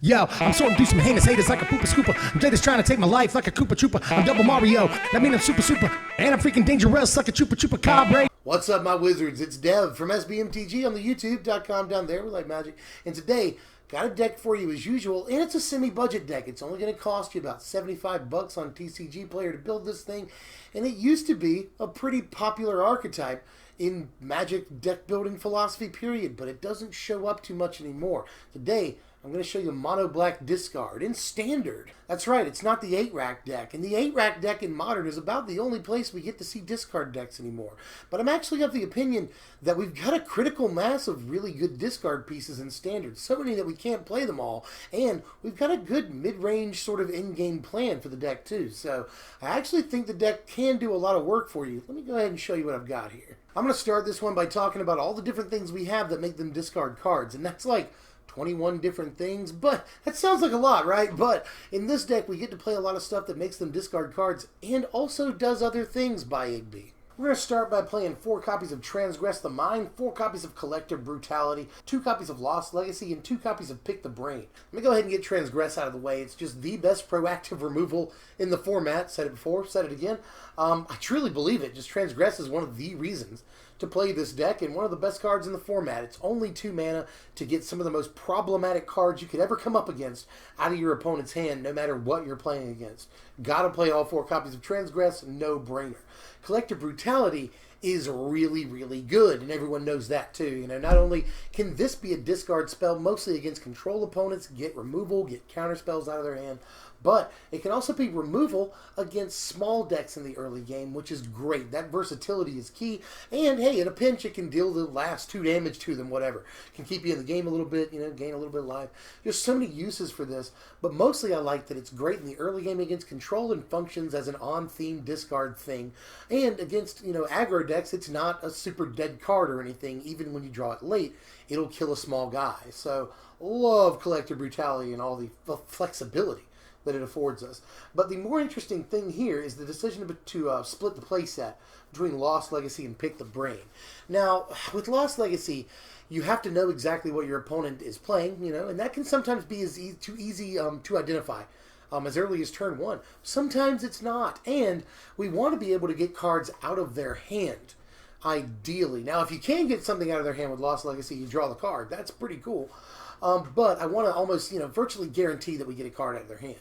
Yo, I'm sorting through some heinous haters like a pooper scooper. I'm just trying to take my life like a Koopa Trooper. I'm Double Mario, that mean I'm super. And I'm freaking dangerous like a Chupa Cabre. What's up, my wizards? It's Dev from SBMTG on the YouTube.com down there with Like Magic. And today, got a deck for you as usual, and it's a semi-budget deck. It's only going to cost you about 75 bucks on TCG Player to build this thing. And it used to be a pretty popular archetype in Magic deck building philosophy, period. But it doesn't show up too much anymore. Today, I'm going to show you Mono Black Discard in Standard. That's right, it's not the 8-rack deck. And the 8-rack deck in Modern is about the only place we get to see discard decks anymore. But I'm actually of the opinion that we've got a critical mass of really good discard pieces in Standard. So many that we can't play them all. And we've got a good mid-range sort of in-game plan for the deck too. So I actually think the deck can do a lot of work for you. Let me go ahead and show you what I've got here. I'm going to start this one by talking about all the different things we have that make them discard cards. And that's like 21 different things, but that sounds like a lot, right? But in this deck, we get to play a lot of stuff that makes them discard cards and also does other things by Igby. We're going to start by playing 4 copies of Transgress the Mind, 4 copies of Collective Brutality, 2 copies of Lost Legacy, and 2 copies of Pick the Brain. Let me go ahead and get Transgress out of the way. It's just the best proactive removal in the format. Said it before, said it again. I truly believe it. Just Transgress is one of the reasons to play this deck and one of the best cards in the format. It's only 2 mana to get some of the most problematic cards you could ever come up against out of your opponent's hand, no matter what you're playing against. Gotta play all 4 copies of Transgress, no brainer. Collective Brutality is really, really good, and everyone knows that too. You know, not only can this be a discard spell mostly against control opponents, get removal, get counter spells out of their hand, but it can also be removal against small decks in the early game, which is great. That versatility is key. And hey, in a pinch, it can deal the last 2 damage to them, whatever. Can keep you in the game a little bit, you know, gain a little bit of life. There's so many uses for this, but mostly I like that it's great in the early game against control and functions as an on-theme discard thing. And against, you know, aggro decks, it's not a super dead card or anything. Even when you draw it late, it'll kill a small guy. So, love Collective Brutality and all the flexibility that it affords us. But the more interesting thing here is the decision to split the playset between Lost Legacy and Pick the Brain. Now, with Lost Legacy, you have to know exactly what your opponent is playing, you know, and that can sometimes be too easy to identify as early as turn 1. Sometimes it's not, and we want to be able to get cards out of their hand, ideally. Now, if you can get something out of their hand with Lost Legacy, you draw the card. That's pretty cool. But I want to almost, you know, virtually guarantee that we get a card out of their hand.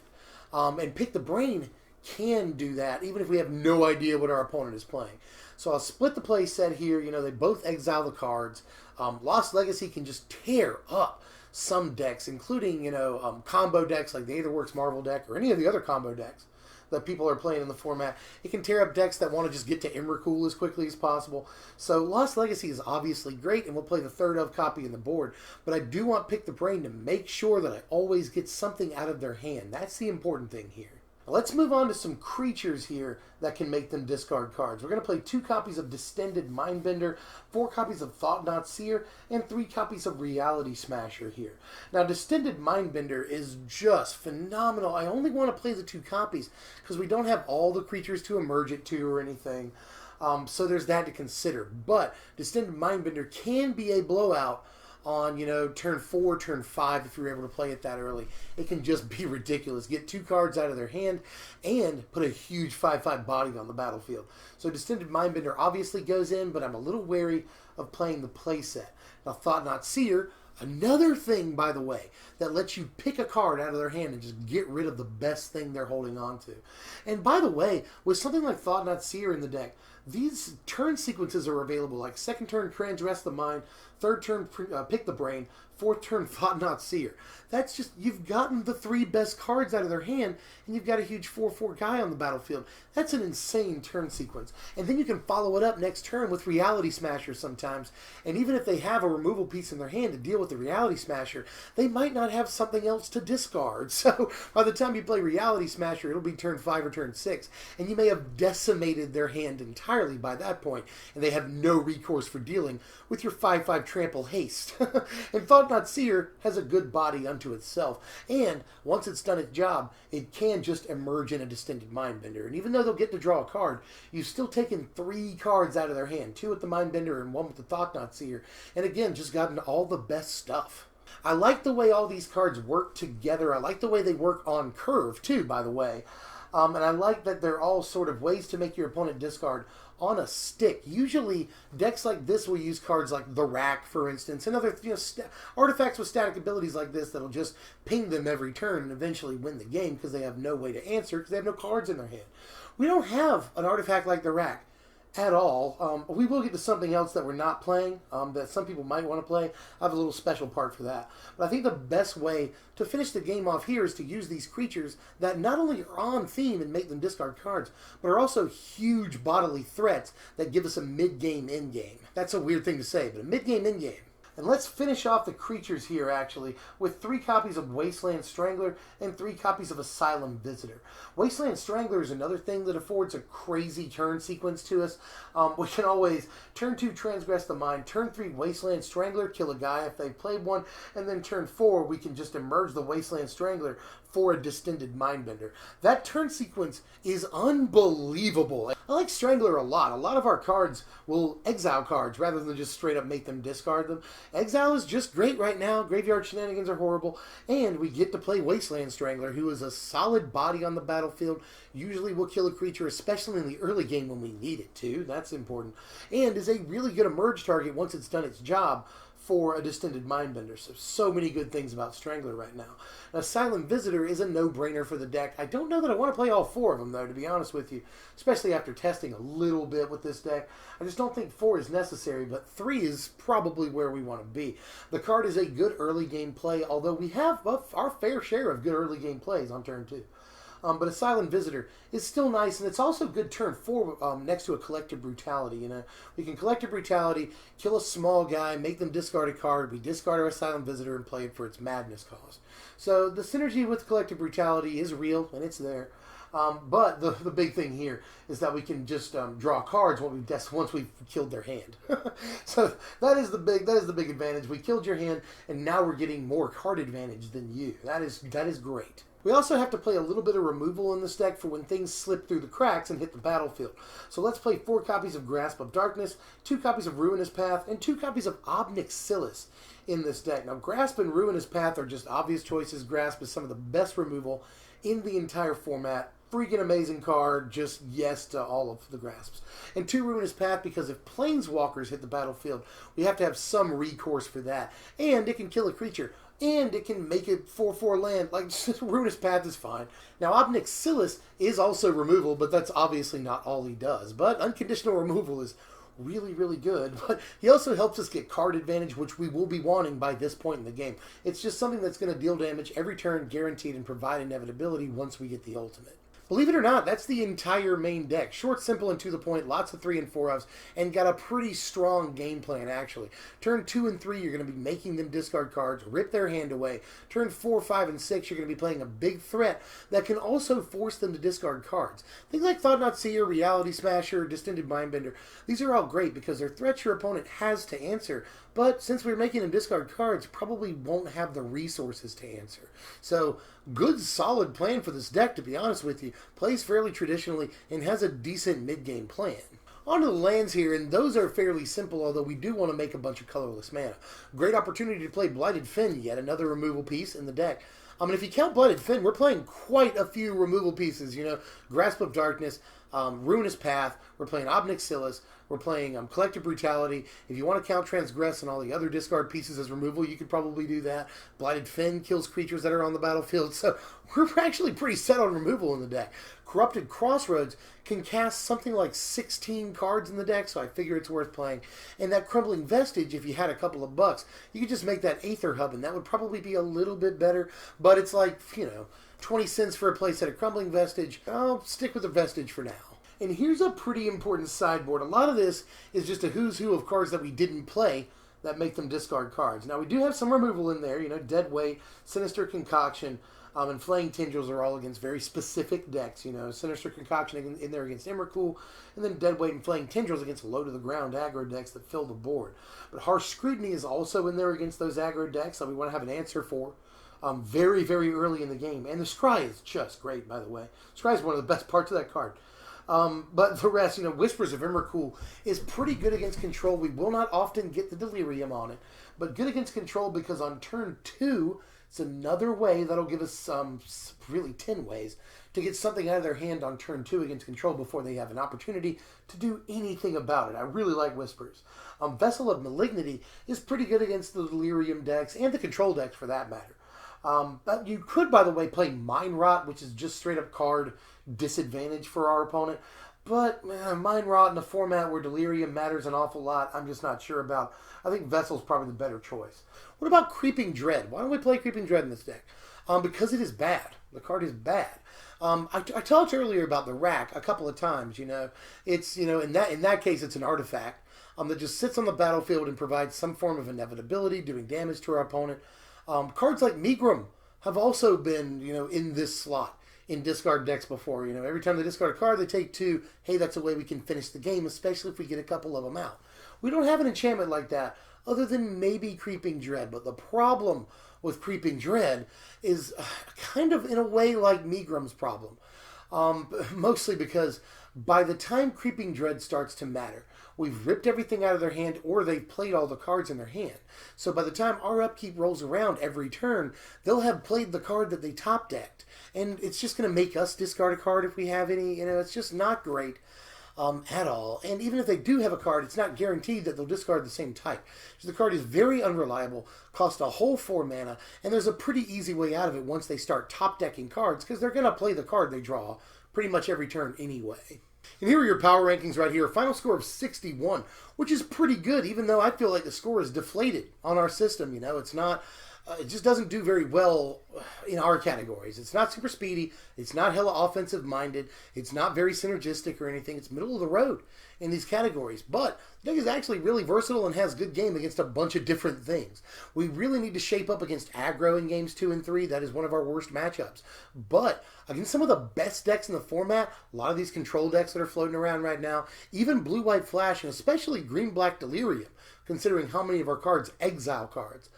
And Pick the Brain can do that, even if we have no idea what our opponent is playing. So I'll split the play set here. You know, they both exile the cards. Lost Legacy can just tear up some decks, including, you know, combo decks like the Aetherworks Marvel deck or any of the other combo decks that people are playing in the format. It can tear up decks that want to just get to Emrakul as quickly as possible. So Lost Legacy is obviously great, and we'll play the third of copy in the board. But I do want Pick the Brain to make sure that I always get something out of their hand. That's the important thing here. Now let's move on to some creatures here that can make them discard cards. We're going to play 2 copies of Distended Mindbender, 4 copies of Thought-Knot Seer, and 3 copies of Reality Smasher here. Now, Distended Mindbender is just phenomenal. I only want to play the 2 copies because we don't have all the creatures to emerge it to or anything. So there's that to consider. But Distended Mindbender can be a blowout on, you know, turn 4, turn 5, if you're able to play it that early. It can just be ridiculous. Get 2 cards out of their hand and put a huge 5/5 body on the battlefield. So Distended Mindbender obviously goes in, but I'm a little wary of playing the playset. Now, Thought-Knot Seer, another thing, by the way, that lets you pick a card out of their hand and just get rid of the best thing they're holding on to. And by the way, with something like Thought-Knot Seer in the deck, these turn sequences are available, like 2nd turn Transgress the Mind, 3rd turn Pick the Brain, 4th turn Thought-Knot Seer. That's just, you've gotten the 3 best cards out of their hand, and you've got a huge 4/4 guy on the battlefield. That's an insane turn sequence. And then you can follow it up next turn with Reality Smasher sometimes. And even if they have a removal piece in their hand to deal with the Reality Smasher, they might not have something else to discard. So by the time you play Reality Smasher, it'll be turn 5 or turn 6. And you may have decimated their hand entirely by that point, and they have no recourse for dealing with your 5/5 trample haste. And Thought-Knot Seer has a good body unto itself, and once it's done its job, it can just emerge in a Distended Mindbender. And even though they'll get to draw a card, you've still taken 3 cards out of their hand, 2 with the Mindbender and 1 with the Thought-Knot Seer, and again, just gotten all the best stuff. I like the way all these cards work together. I like the way they work on curve, too, by the way. And I like that they're all sort of ways to make your opponent discard on a stick. Usually, decks like this will use cards like the Rack, for instance, and other artifacts with static abilities like this that'll just ping them every turn and eventually win the game because they have no way to answer because they have no cards in their hand. We don't have an artifact like the Rack at all. We will get to something else that we're not playing, that some people might want to play. I have a little special part for that. But I think the best way to finish the game off here is to use these creatures that not only are on theme and make them discard cards, but are also huge bodily threats that give us a mid-game, end-game. That's a weird thing to say, but a mid-game, end-game. And let's finish off the creatures here, actually, with 3 copies of Wasteland Strangler and 3 copies of Asylum Visitor. Wasteland Strangler is another thing that affords a crazy turn sequence to us. We can always turn 2 Transgress the Mind, turn 3 Wasteland Strangler, kill a guy if they've played one, and then turn 4 we can just emerge the Wasteland Strangler for a Distended Mindbender. That turn sequence is unbelievable. I like Strangler a lot. A lot of our cards will exile cards rather than just straight up make them discard them. Exile is just great right now. Graveyard shenanigans are horrible. And we get to play Wasteland Strangler, who is a solid body on the battlefield. Usually will kill a creature, especially in the early game when we need it to. That's important. And is a really good emerge target once it's done its job for a Distended Mindbender. So many good things about Strangler right now. Asylum Visitor is a no-brainer for the deck. I don't know that I want to play all 4 of them, though, to be honest with you, especially after testing a little bit with this deck. I just don't think 4 is necessary, but 3 is probably where we want to be. The card is a good early game play, although we have our fair share of good early game plays on turn 2. But Asylum Visitor is still nice, and it's also good turn 4 next to a Collective Brutality. You know, we can Collective Brutality, kill a small guy, make them discard a card. We discard our Asylum Visitor and play it for its madness cause. So the synergy with Collective Brutality is real, and it's there. But the big thing here is that we can just draw cards once we've killed their hand. So that is the big advantage. We killed your hand, and now we're getting more card advantage than you. That is great. We also have to play a little bit of removal in this deck for when things slip through the cracks and hit the battlefield. So let's play 4 copies of Grasp of Darkness, 2 copies of Ruinous Path, and 2 copies of Ob Nixilis in this deck. Now, Grasp and Ruinous Path are just obvious choices. Grasp is some of the best removal in the entire format. Freaking amazing card, just yes to all of the Grasps. And 2 Ruinous Path, because if Planeswalkers hit the battlefield, we have to have some recourse for that. And it can kill a creature. And it can make it 4/4 land. Like, Ruinous Path is fine. Now, Ob Nixilis is also removal, but that's obviously not all he does. But unconditional removal is really, really good. But he also helps us get card advantage, which we will be wanting by this point in the game. It's just something that's going to deal damage every turn, guaranteed, and provide inevitability once we get the ultimate. Believe it or not, that's the entire main deck. Short, simple, and to the point. Lots of 3 and 4-ofs, and got a pretty strong game plan, actually. Turn 2 and 3, you're going to be making them discard cards, rip their hand away. Turn 4, 5, and 6, you're going to be playing a big threat that can also force them to discard cards. Things like Thought-Knot Seer, Reality Smasher, Distended Mindbender, these are all great because they're threats your opponent has to answer. But since we're making them discard cards, probably won't have the resources to answer. So, good, solid plan for this deck, to be honest with you. Plays fairly traditionally and has a decent mid-game plan. On to the lands here, and those are fairly simple, although we do want to make a bunch of colorless mana. Great opportunity to play Blighted Fen, yet another removal piece in the deck. If you count Blighted Fen, we're playing quite a few removal pieces, you know. Grasp of Darkness, Ruinous Path, we're playing Ob Nixilis, we're playing Collective Brutality. If you want to count Transgress and all the other discard pieces as removal, you could probably do that. Blighted Fen kills creatures that are on the battlefield, so we're actually pretty set on removal in the deck. Corrupted Crossroads can cast something like 16 cards in the deck, so I figure it's worth playing. And that Crumbling Vestige, if you had a couple of bucks, you could just make that Aether Hub, and that would probably be a little bit better, but it's like, 20 cents for a playset of Crumbling Vestige. I'll stick with the Vestige for now. And here's a pretty important sideboard. A lot of this is just a who's who of cards that we didn't play that make them discard cards. Now, we do have some removal in there. Dead Weight, Sinister Concoction, and Flaying Tendrils are all against very specific decks. Sinister Concoction in there against Emrakul, and then Dead Weight and Flaying Tendrils against low-to-the-ground aggro decks that fill the board. But Harsh Scrutiny is also in there against those aggro decks that we want to have an answer for. Very, very early in the game. And the Scry is just great, by the way. Scry is one of the best parts of that card. But the rest, Whispers of Emrakul is pretty good against control. We will not often get the Delirium on it, but good against control because on turn 2, it's another way that'll give us really 10 ways to get something out of their hand on turn 2 against control before they have an opportunity to do anything about it. I really like Whispers. Vessel of Malignity is pretty good against the Delirium decks and the control decks for that matter. But you could, by the way, play Mind Rot, which is just straight up card disadvantage for our opponent. But Mind Rot in a format where Delirium matters an awful lot, I'm just not sure about. I think Vessel's probably the better choice. What about Creeping Dread? Why don't we play Creeping Dread in this deck? Because it is bad. The card is bad. I talked earlier about the rack a couple of times. It's in that case it's an artifact that just sits on the battlefield and provides some form of inevitability, doing damage to our opponent. Cards like Megrim have also been in this slot in discard decks before. Every time they discard a card, they take 2. Hey, that's a way we can finish the game, especially if we get a couple of them out. We don't have an enchantment like that, other than maybe Creeping Dread. But the problem with Creeping Dread is kind of in a way like Megrim's problem. Mostly because by the time Creeping Dread starts to matter, we've ripped everything out of their hand or they've played all the cards in their hand. So by the time our upkeep rolls around every turn, they'll have played the card that they top decked. And it's just going to make us discard a card if we have any. It's just not great at all. And even if they do have a card, it's not guaranteed that they'll discard the same type. So the card is very unreliable, costs a whole 4 mana, and there's a pretty easy way out of it once they start top decking cards, because they're going to play the card they draw pretty much every turn anyway. And here are your power rankings right here. Final score of 61, which is pretty good, even though I feel like the score is deflated on our system. It's not... it just doesn't do very well in our categories. It's not super speedy. It's not hella offensive minded. It's not very synergistic or anything. It's middle of the road in these categories. But the deck is actually really versatile and has good game against a bunch of different things. We really need to shape up against aggro in games 2 and 3. That is one of our worst matchups. But against some of the best decks in the format, a lot of these control decks that are floating around right now, even Blue-White Flash and especially Green-Black Delirium, considering how many of our cards exile cards,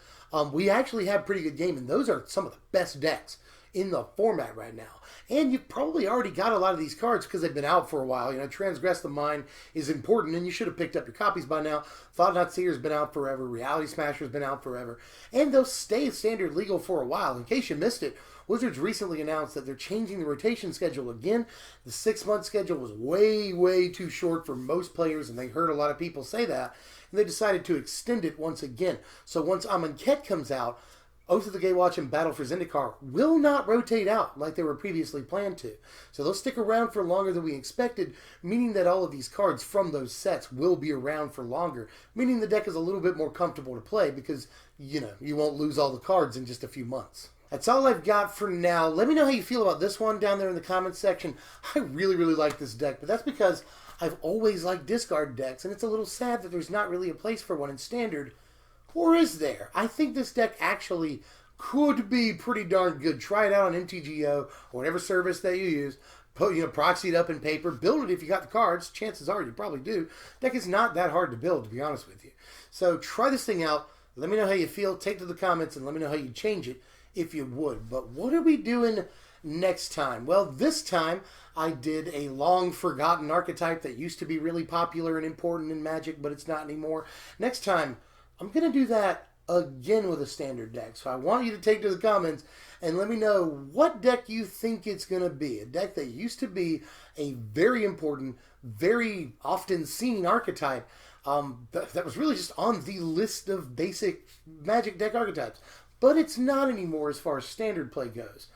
we actually have pretty good game, and those are some of the best decks in the format right now. And you've probably already got a lot of these cards because they've been out for a while. Transgress the Mind is important, and you should have picked up your copies by now. Thought-Knot Seer has been out forever. Reality Smasher has been out forever. And they'll stay standard legal for a while. In case you missed it, Wizards recently announced that they're changing the rotation schedule again. The 6-month schedule was way, way too short for most players, and they heard a lot of people say that. And they decided to extend it once again. So once Amonkhet comes out, Oath of the Gatewatch and Battle for Zendikar will not rotate out like they were previously planned to. So they'll stick around for longer than we expected, meaning that all of these cards from those sets will be around for longer, meaning the deck is a little bit more comfortable to play because, you won't lose all the cards in just a few months. That's all I've got for now. Let me know how you feel about this one down there in the comments section. I really, really like this deck, but that's because I've always liked discard decks, and it's a little sad that there's not really a place for one in Standard. Or is there? I think this deck actually could be pretty darn good. Try it out on MTGO or whatever service that you use. Proxy it up in paper. Build it if you got the cards. Chances are you probably do. Deck is not that hard to build, to be honest with you. So try this thing out. Let me know how you feel. Take to the comments and let me know how you change it if you would. But what are we doing next time? Well, this time I did a long-forgotten archetype that used to be really popular and important in Magic, but it's not anymore. Next time, I'm going to do that again with a standard deck. So I want you to take to the comments and let me know what deck you think it's going to be. A deck that used to be a very important, very often seen archetype that was really just on the list of basic Magic deck archetypes. But it's not anymore as far as standard play goes.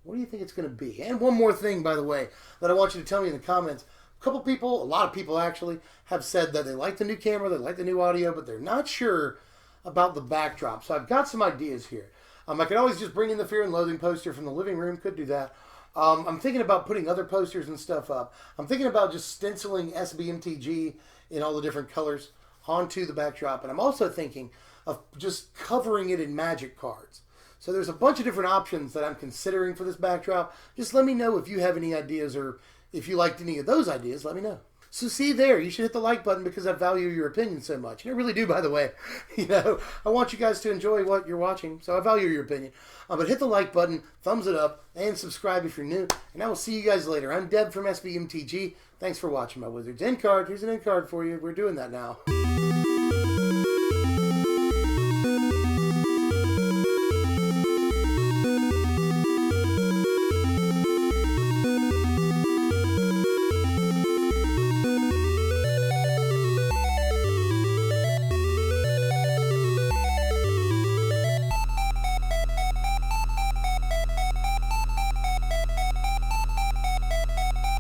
What do you think it's going to be? And one more thing, by the way, that I want you to tell me in the comments. A lot of people actually, have said that they like the new camera, they like the new audio, but they're not sure about the backdrop. So I've got some ideas here. I could always just bring in the Fear and Loathing poster from the living room. Could do that. I'm thinking about putting other posters and stuff up. I'm thinking about just stenciling SBMTG in all the different colors onto the backdrop. And I'm also thinking of just covering it in Magic cards. So there's a bunch of different options that I'm considering for this backdrop. Just let me know if you have any ideas, or if you liked any of those ideas, let me know. So see there, you should hit the like button because I value your opinion so much. And I really do, by the way. I want you guys to enjoy what you're watching, so I value your opinion. But hit the like button, thumbs it up, and subscribe if you're new. And I will see you guys later. I'm Deb from SBMTG. Thanks for watching, my wizards. End card. Here's an end card for you. We're doing that now.